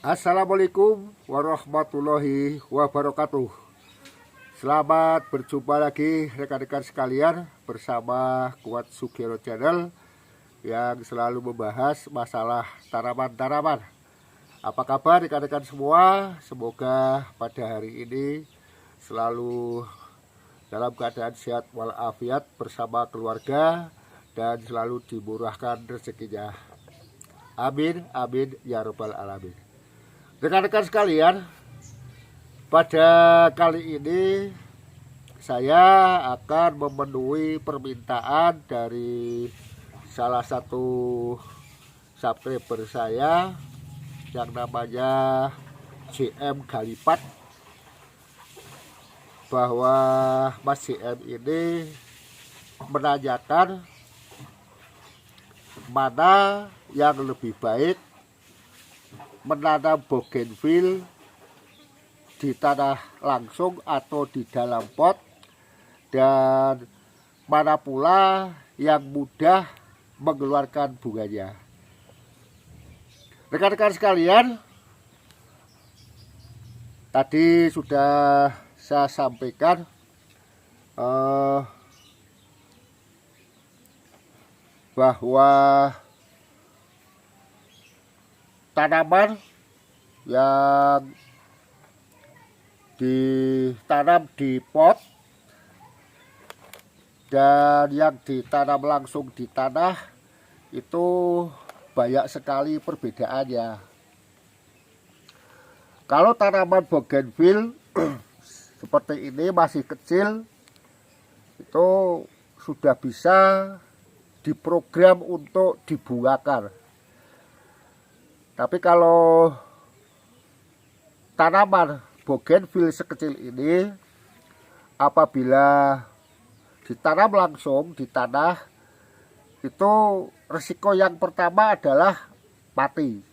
Assalamualaikum warahmatullahi wabarakatuh. Selamat berjumpa lagi rekan-rekan sekalian bersama Kuat Sugiro Channel yang selalu membahas masalah tanaman-tanaman. Apa kabar rekan-rekan semua? Semoga pada hari ini selalu dalam keadaan sehat walafiat bersama keluarga dan selalu dimurahkan rezekinya. Amin, amin, ya rabbal alamin. Rekan-rekan sekalian, pada kali ini saya akan memenuhi permintaan dari salah satu subscriber saya yang namanya JM Galipat, bahwa Mas JM ini menanyakan mana yang lebih baik menanam bougainville di tanah langsung atau di dalam pot, dan mana pula yang mudah mengeluarkan bunganya. Rekan-rekan sekalian, tadi sudah saya sampaikan bahwa tanaman yang ditanam di pot dan yang ditanam langsung di tanah itu banyak sekali perbedaannya. Kalau tanaman bougainville seperti ini masih kecil, itu sudah bisa diprogram untuk dibungakan. Tapi kalau tanaman bougainville sekecil ini, apabila ditanam langsung di tanah, itu risiko yang pertama adalah mati.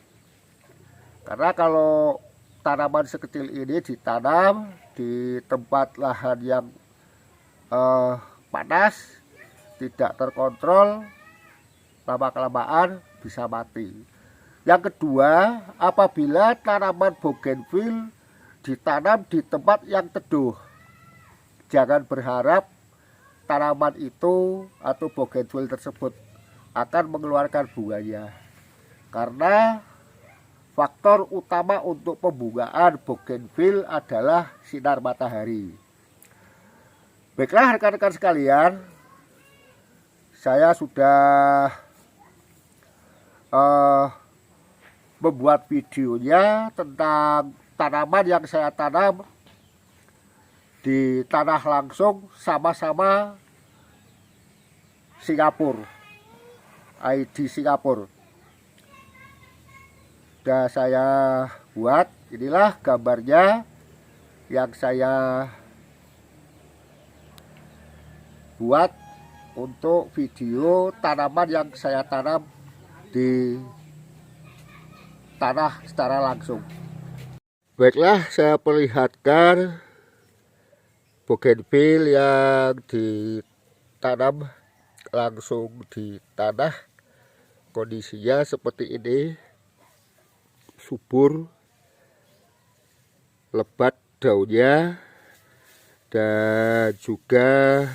Karena kalau tanaman sekecil ini ditanam di tempat lahan yang panas, tidak terkontrol, lama-kelamaan bisa mati. Yang kedua, apabila tanaman bougainville ditanam di tempat yang teduh, jangan berharap tanaman itu atau bougainville tersebut akan mengeluarkan bunganya, karena faktor utama untuk pembungaan bougainville adalah sinar matahari. Baiklah rekan-rekan sekalian, saya sudah membuat videonya tentang tanaman yang saya tanam di tanah langsung sama-sama Singapura, ID Singapura. Sudah saya buat, inilah gambarnya yang saya buat untuk video tanaman yang saya tanam di tanah secara langsung. Baiklah, saya perlihatkan bougainville yang ditanam langsung di tanah. Kondisinya seperti ini, subur, lebat daunnya, dan juga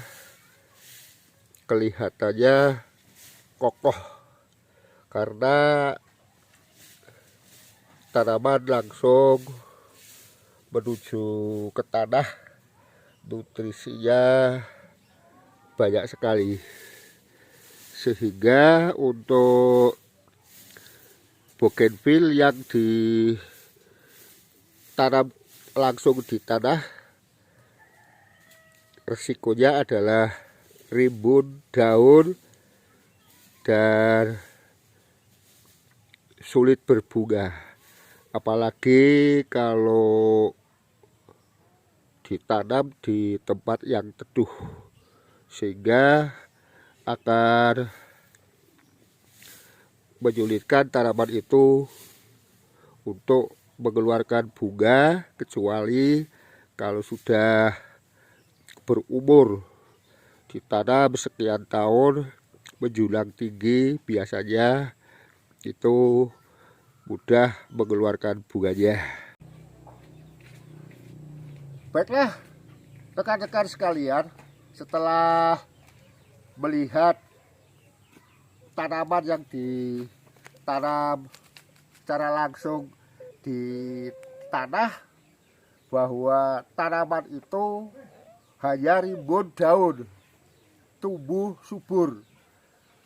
kelihatannya kokoh karena tanaman langsung menuju ke tanah, nutrisinya banyak sekali, sehingga untuk bougainville yang ditanam langsung di tanah, resikonya adalah rimbun daun dan sulit berbunga. Apalagi kalau ditanam di tempat yang teduh, sehingga akan menyulitkan tanaman itu untuk mengeluarkan bunga, kecuali kalau sudah berumur, ditanam sekian tahun, menjulang tinggi, biasanya itu mudah mengeluarkan bunganya. Baiklah rekan-rekan sekalian, setelah melihat tanaman yang ditanam secara langsung di tanah, bahwa tanaman itu hanya rimbun daun, tumbuh subur,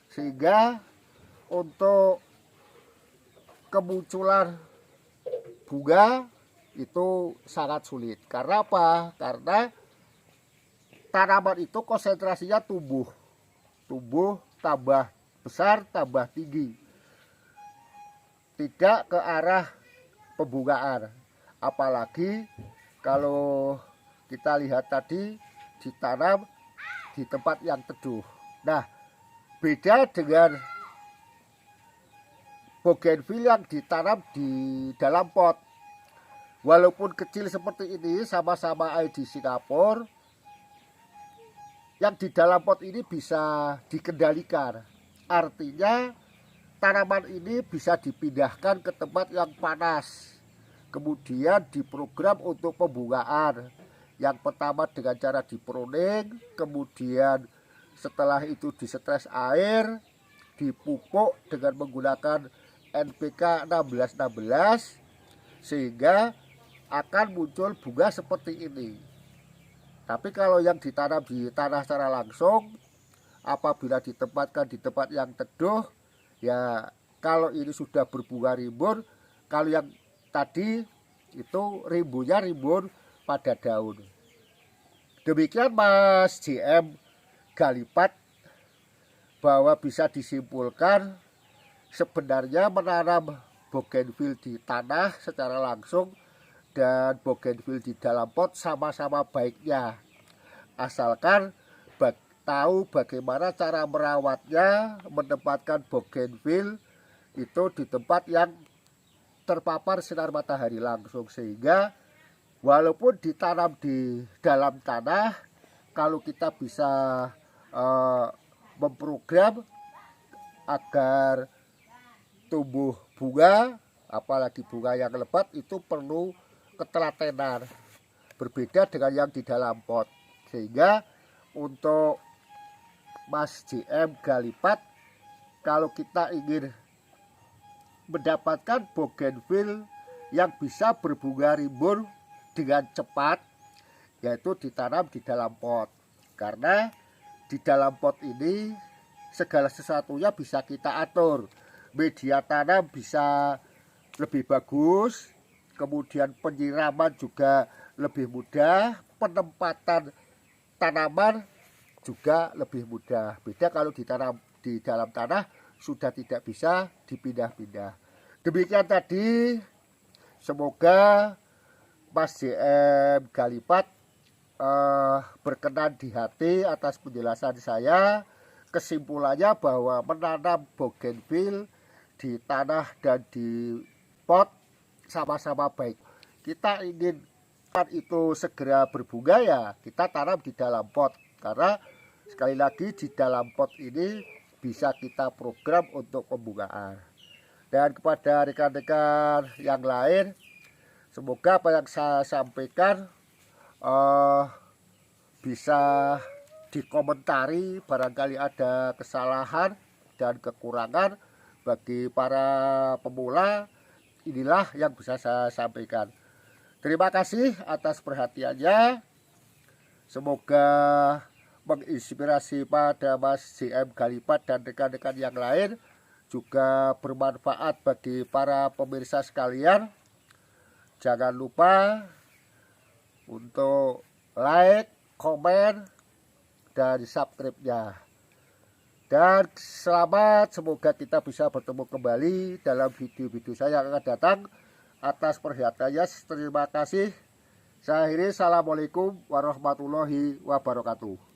sehingga untuk kemunculan bunga itu sangat sulit. Karena apa? Karena tanaman itu konsentrasinya tumbuh tambah besar, tambah tinggi, tidak ke arah pembungaan. Apalagi kalau kita lihat tadi ditanam di tempat yang teduh. Nah, beda dengan bougainville yang ditanam di dalam pot. Walaupun kecil seperti ini, sama-sama di Singapura, yang di dalam pot ini bisa dikendalikan. Artinya tanaman ini bisa dipindahkan ke tempat yang panas, kemudian diprogram untuk pembungaan. Yang pertama dengan cara dipruning, kemudian setelah itu disetres air, dipupuk dengan menggunakan NPK 1616, sehingga akan muncul bunga seperti ini. Tapi kalau yang ditanam di tanah secara langsung, apabila ditempatkan di tempat yang teduh, ya kalau ini sudah berbunga rimbun, kalau yang tadi itu rimbunnya rimbun pada daun. Demikian Mas JM Galipat, bahwa bisa disimpulkan sebenarnya menanam bougainville di tanah secara langsung dan bougainville di dalam pot sama-sama baiknya, asalkan tahu bagaimana cara merawatnya, menempatkan bougainville itu di tempat yang terpapar sinar matahari langsung, sehingga walaupun ditanam di dalam tanah, kalau kita bisa memprogram agar tumbuh bunga, apalagi bunga yang lebat, itu perlu ketelatenan, berbeda dengan yang di dalam pot. Sehingga untuk Mas JM Galipat, kalau kita ingin mendapatkan bougainville yang bisa berbunga rimbun dengan cepat, yaitu ditanam di dalam pot. Karena di dalam pot ini segala sesuatunya bisa kita atur. Media tanam bisa lebih bagus, kemudian penyiraman juga lebih mudah, penempatan tanaman juga lebih mudah. Beda kalau ditanam di dalam tanah, sudah tidak bisa dipindah-pindah. Demikian tadi, semoga Mas JM Galipat berkenan di hati atas penjelasan saya. Kesimpulannya bahwa menanam bougainville di tanah dan di pot sama-sama baik. Kita ingin itu segera berbunga, ya kita tanam di dalam pot, karena sekali lagi di dalam pot ini bisa kita program untuk pembungaan. Dan kepada rekan-rekan yang lain, semoga apa yang saya sampaikan bisa dikomentari, barangkali ada kesalahan dan kekurangan. Bagi para pemula, inilah yang bisa saya sampaikan. Terima kasih atas perhatiannya. Semoga menginspirasi pada Mas JM Galipat dan rekan-rekan yang lain, juga bermanfaat bagi para pemirsa sekalian. Jangan lupa untuk like, komen, dan subscribe-nya. Dan selamat, semoga kita bisa bertemu kembali dalam video-video saya yang akan datang. Atas perhatiannya, terima kasih. Saya akhiri, assalamualaikum warahmatullahi wabarakatuh.